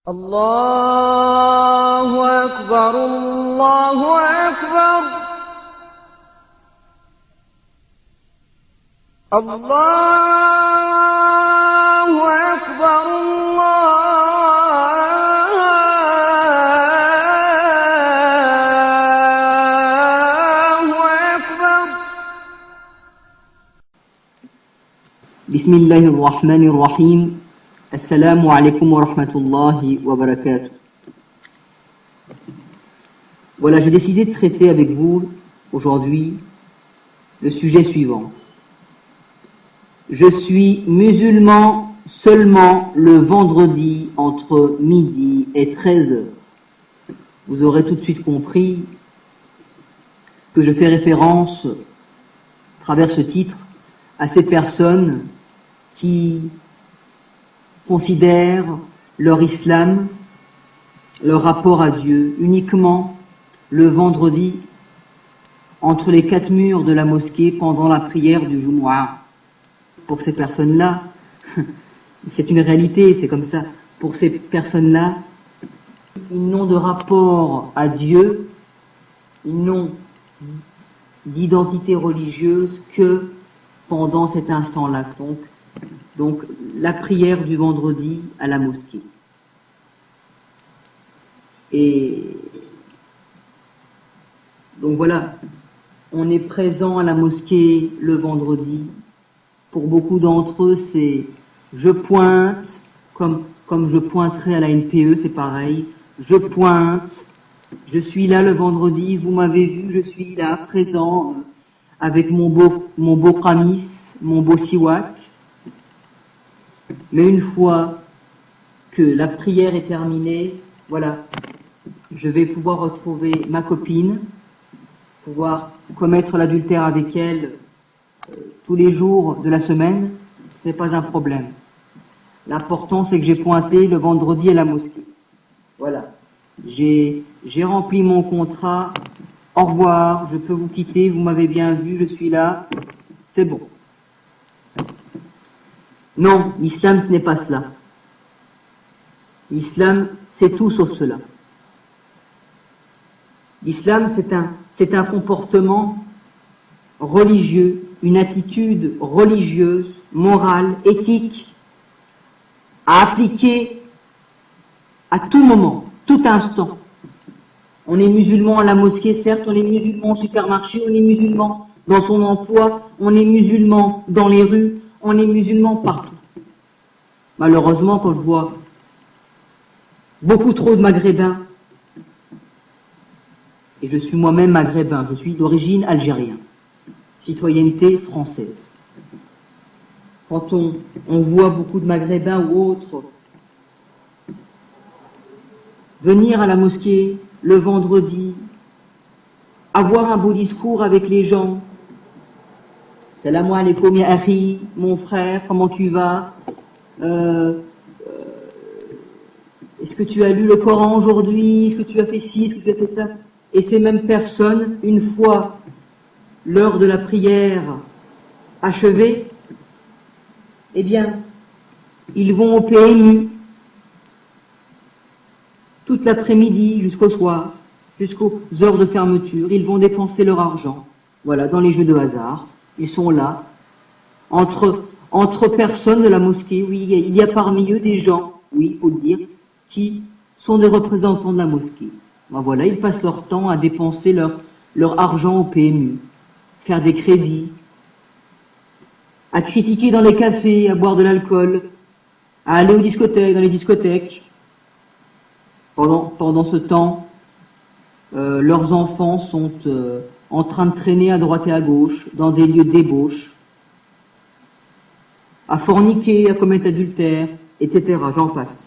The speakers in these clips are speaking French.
الله أكبر الله أكبر الله أكبر الله أكبر. بسم الله الرحمن الرحيم. Assalamu alaikum wa rahmatullahi wa barakatuh. Voilà, j'ai décidé de traiter avec vous aujourd'hui le sujet suivant. Je suis musulman seulement le vendredi entre midi et 13h. Vous aurez tout de suite compris que je fais référence, à travers ce titre, à ces personnes qui considèrent leur islam, leur rapport à Dieu uniquement le vendredi entre les 4 murs de la mosquée pendant la prière du Jumu'ah. Pour ces personnes-là, c'est une réalité, c'est comme ça. Pour ces personnes-là, ils n'ont de rapport à Dieu, ils n'ont d'identité religieuse que pendant cet instant-là. Donc, la prière du vendredi à la mosquée. Et donc voilà, on est présent à la mosquée le vendredi. Pour beaucoup d'entre eux, c'est je pointe, comme je pointerai à la NPE, c'est pareil. Je pointe, je suis là le vendredi, vous m'avez vu, je suis là, présent, avec mon beau qamis, mon beau siwak. Mais une fois que la prière est terminée, voilà, je vais pouvoir retrouver ma copine, pouvoir commettre l'adultère avec elle tous les jours de la semaine, ce n'est pas un problème. L'important, c'est que j'ai pointé le vendredi à la mosquée. Voilà, j'ai rempli mon contrat, au revoir, je peux vous quitter, vous m'avez bien vu, je suis là, c'est bon. Non, l'islam ce n'est pas cela. L'islam c'est tout sauf cela. L'islam c'est un comportement religieux, une attitude religieuse, morale, éthique, à appliquer à tout moment, tout instant. On est musulman à la mosquée, certes, on est musulman au supermarché, on est musulman dans son emploi, on est musulman dans les rues, on est musulman partout. Malheureusement, quand je vois beaucoup trop de maghrébins, et je suis moi-même maghrébin, je suis d'origine algérienne, citoyenneté française. Quand on voit beaucoup de maghrébins ou autres venir à la mosquée le vendredi, avoir un beau discours avec les gens, Salam alaikum ya akhi, mon frère, comment tu vas? Est-ce que tu as lu le Coran aujourd'hui? Est-ce que tu as fait ci? Est-ce que tu as fait ça? Et ces mêmes personnes, une fois l'heure de la prière achevée, eh bien, ils vont au PMU toute l'après-midi jusqu'au soir, jusqu'aux heures de fermeture. Ils vont dépenser leur argent, voilà, dans les jeux de hasard. Ils sont là, entre personnes de la mosquée. Oui, il y a parmi eux des gens, oui, il faut le dire, qui sont des représentants de la mosquée. Ben voilà, ils passent leur temps à dépenser leur argent au PMU, faire des crédits, à critiquer dans les cafés, à boire de l'alcool, à aller aux discothèques, dans les discothèques. Pendant ce temps, leurs enfants sont en train de traîner à droite et à gauche, dans des lieux de débauche, à forniquer, à commettre adultère, etc. J'en passe.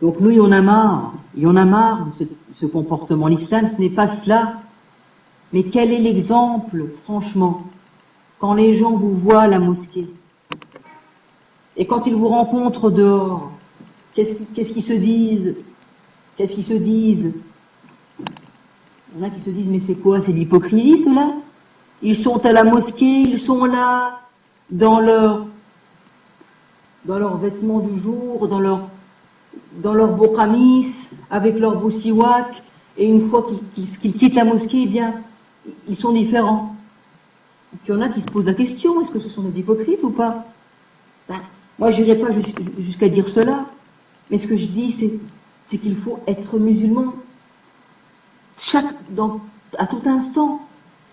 Donc nous, il y en a marre de ce comportement. L'islam, ce n'est pas cela. Mais quel est l'exemple, franchement, quand les gens vous voient à la mosquée et quand ils vous rencontrent dehors, qu'est-ce qu'ils se disent? Qu'est-ce qu'ils se disent? Il y en a qui se disent, mais c'est quoi? C'est l'hypocrisie, cela? Ils sont à la mosquée, ils sont là, dans leurs vêtements du jour, dans leur beau qamis, avec leur beau siwak, et une fois qu'ils quittent la mosquée, eh bien, ils sont différents. Il y en a qui se posent la question, est-ce que ce sont des hypocrites ou pas? Moi, je n'irai pas jusqu'à dire cela, mais ce que je dis, c'est qu'il faut être musulman à tout instant.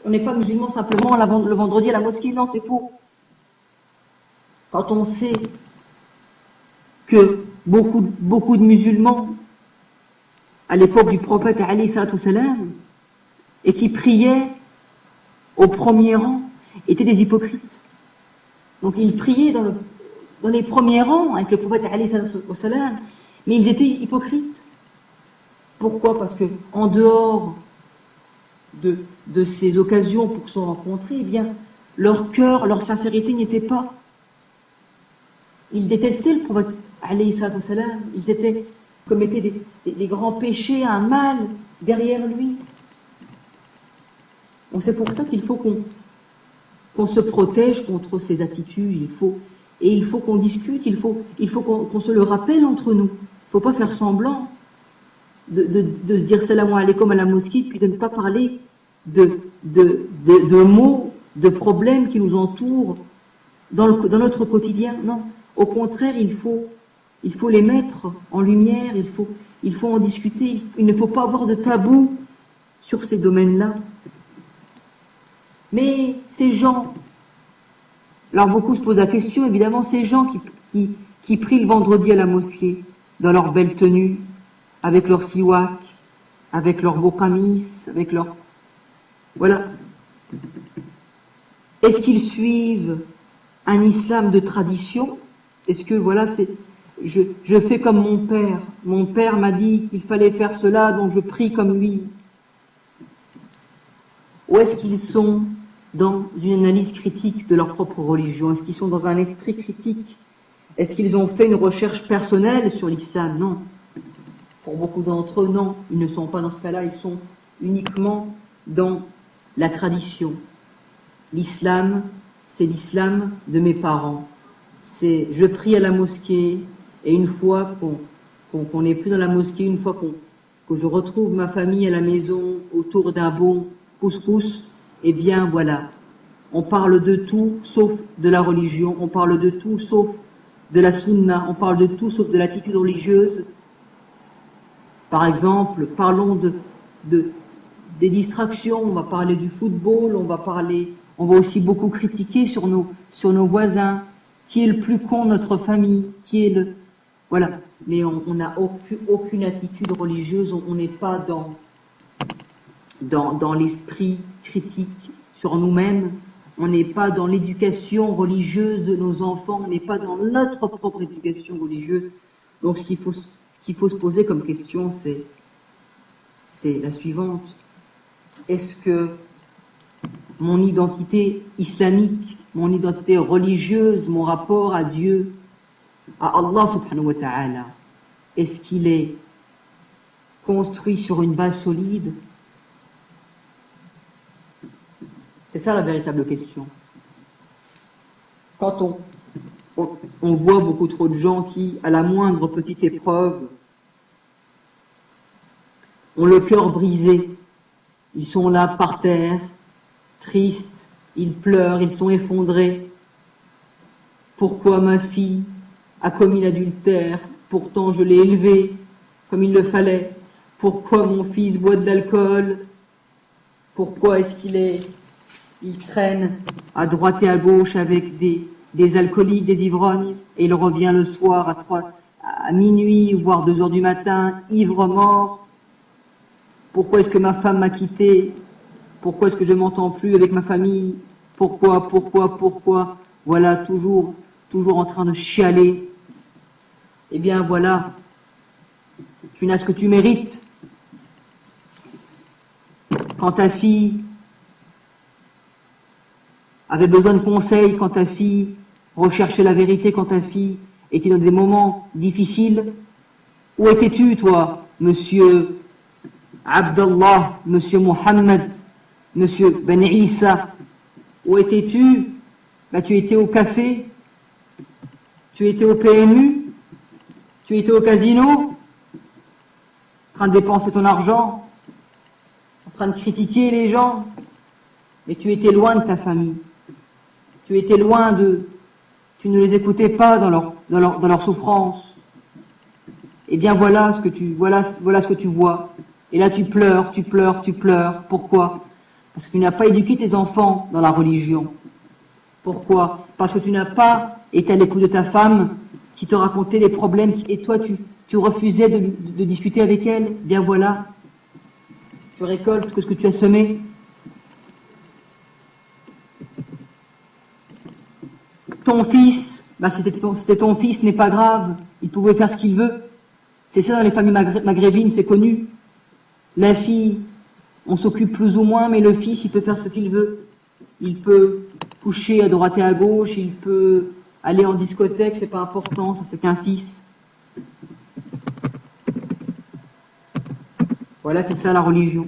On n'est pas musulman simplement le vendredi à la mosquée, non, c'est faux. Quand on sait que beaucoup de musulmans, à l'époque du prophète alayhi salatu wassalam, et qui priaient au premier rang, étaient des hypocrites. Donc ils priaient dans les premiers rangs avec le prophète alayhi salatu wassalam, mais ils étaient hypocrites. Pourquoi? Parce que en dehors de ces occasions pour se rencontrer, eh bien, leur cœur, leur sincérité n'y était pas. Ils détestaient le prophète alayhi salatu wassalam, ils commettaient des grands péchés, un mal derrière lui. Donc c'est pour ça qu'il faut qu'on se protège contre ces attitudes, il faut qu'on discute, il faut qu'on se le rappelle entre nous. Il ne faut pas faire semblant de se dire salam alaikum à la mosquée, puis de ne pas parler de mots, de problèmes qui nous entourent dans notre quotidien. Non, au contraire, il faut les mettre en lumière, il faut en discuter, il ne faut pas avoir de tabou sur ces domaines-là. Mais ces gens, alors beaucoup se posent la question, évidemment, ces gens qui prient le vendredi à la mosquée, dans leur belle tenue, avec leur siwak, avec leur beau qamis, avec leur... Voilà. Est-ce qu'ils suivent un islam de tradition? Est-ce que, voilà, je fais comme mon père. Mon père m'a dit qu'il fallait faire cela, donc je prie comme lui. Ou est-ce qu'ils sont dans une analyse critique de leur propre religion? Est-ce qu'ils sont dans un esprit critique? Est-ce qu'ils ont fait une recherche personnelle sur l'islam? Non. Pour beaucoup d'entre eux, non. Ils ne sont pas dans ce cas-là, ils sont uniquement dans la tradition. L'islam, c'est l'islam de mes parents. Je prie à la mosquée, et une fois qu'on n'est plus dans la mosquée, une fois que je retrouve ma famille à la maison autour d'un bon couscous, eh bien voilà, on parle de tout sauf de la religion, on parle de tout sauf de la sunna, on parle de tout sauf de l'attitude religieuse. Par exemple, parlons des distractions, on va parler du football, on va aussi beaucoup critiquer sur nos voisins, qui est le plus con de notre famille, voilà. Mais on n'a aucune attitude religieuse, on n'est pas dans l'esprit critique sur nous-mêmes, on n'est pas dans l'éducation religieuse de nos enfants, on n'est pas dans notre propre éducation religieuse. Donc ce qu'il faut se poser comme question, c'est la suivante. Est-ce que mon identité islamique, mon identité religieuse, mon rapport à Dieu, à Allah subhanahu wa ta'ala, est-ce qu'il est construit sur une base solide? C'est ça la véritable question. Quand on voit beaucoup trop de gens qui, à la moindre petite épreuve, ont le cœur brisé, ils sont là par terre, tristes, ils pleurent, ils sont effondrés. Pourquoi ma fille a commis l'adultère? Pourtant je l'ai élevée comme il le fallait. Pourquoi mon fils boit de l'alcool? Pourquoi est-ce il traîne à droite et à gauche avec des alcooliques, des ivrognes, et il revient le soir à minuit, voire 2 heures du matin, ivre mort? Pourquoi est-ce que ma femme m'a quitté? Pourquoi est-ce que je m'entends plus avec ma famille? Pourquoi? Voilà, toujours en train de chialer. Eh bien voilà, tu n'as ce que tu mérites. Quand ta fille avait besoin de conseils, quand ta fille recherchait la vérité, quand ta fille était dans des moments difficiles, où étais-tu, toi, monsieur Abdallah, monsieur Mohammed, monsieur Ben Issa? Où étais-tu? Bah, tu étais au café, tu étais au PMU, tu étais au casino, en train de dépenser ton argent, en train de critiquer les gens, mais tu étais loin de ta famille. Tu étais loin d'eux. Tu ne les écoutais pas dans leur souffrance. Eh bien voilà ce que tu vois. Et là tu pleures, tu pleures, tu pleures. Pourquoi? Parce que tu n'as pas éduqué tes enfants dans la religion. Pourquoi? Parce que tu n'as pas été à l'écoute de ta femme qui te racontait les problèmes et toi tu refusais de discuter avec elle. Bien voilà, tu récoltes ce que tu as semé. Ton fils, bah c'était ton fils, n'est pas grave, il pouvait faire ce qu'il veut. C'est ça dans les familles maghrébines, c'est connu. La fille, on s'occupe plus ou moins, mais le fils, il peut faire ce qu'il veut. Il peut coucher à droite et à gauche, il peut aller en discothèque, c'est pas important, ça c'est qu'un fils. Voilà, c'est ça la religion.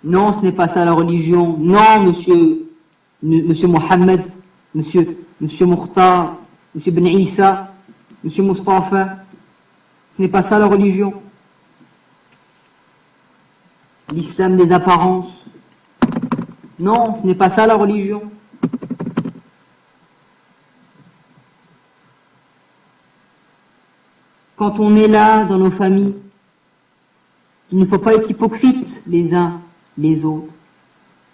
Non, ce n'est pas ça la religion. Non, monsieur Mohammed, monsieur Mukhtar, monsieur Ben Issa, monsieur Mustafa. Ce n'est pas ça la religion. L'islam des apparences. Non, ce n'est pas ça la religion. Quand on est là dans nos familles, il ne faut pas être hypocrite les uns les autres.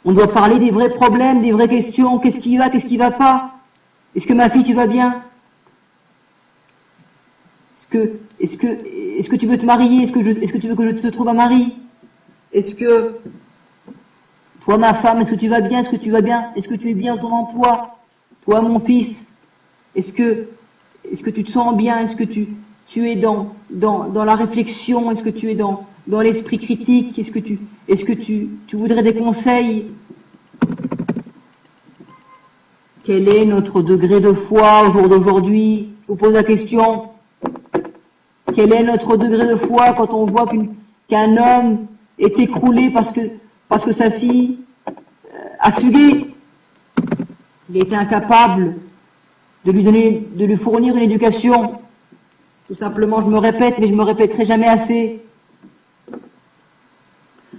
On doit parler des vrais problèmes, des vraies questions. Qu'est-ce qui va, qu'est-ce qui va pas? Est-ce que ma fille, tu vas bien? Est-ce que tu veux te marier? Est-ce que tu veux que je te trouve un mari? Est-ce que toi, ma femme, est-ce que tu vas bien? Est-ce que tu vas bien? Est-ce que tu es bien dans ton emploi? Toi, mon fils, est-ce que tu te sens bien? Est-ce que tu es dans la réflexion? Est-ce que tu es dans l'esprit critique? Est-ce que tu voudrais des conseils? Quel est notre degré de foi au jour d'aujourd'hui? Je vous pose la question. Quel est notre degré de foi quand on voit qu'un homme est écroulé parce que sa fille a fugué? Il a été incapable de lui fournir une éducation. Tout simplement, je me répète, mais je me répéterai jamais assez.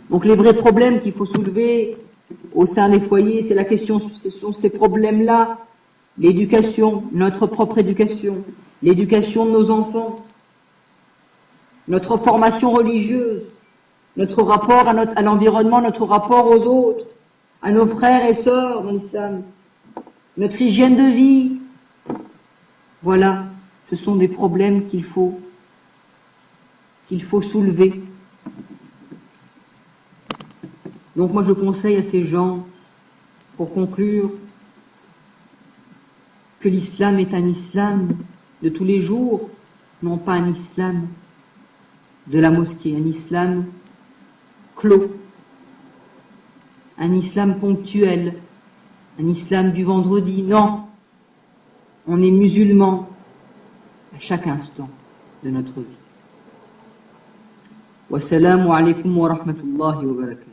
Donc les vrais problèmes qu'il faut soulever au sein des foyers, c'est la question, ce sont ces problèmes-là. L'éducation, notre propre éducation, l'éducation de nos enfants, notre formation religieuse, notre rapport à l'environnement, notre rapport aux autres, à nos frères et sœurs dans l'islam, notre hygiène de vie. Voilà, ce sont des problèmes qu'il faut soulever. Donc moi je conseille à ces gens, pour conclure, que l'islam est un islam de tous les jours, non pas un islam de la mosquée, un islam clos, un islam ponctuel, un islam du vendredi. Non, on est musulman à chaque instant de notre vie. Wassalamu alaikum wa rahmatullahi wa barakatuh.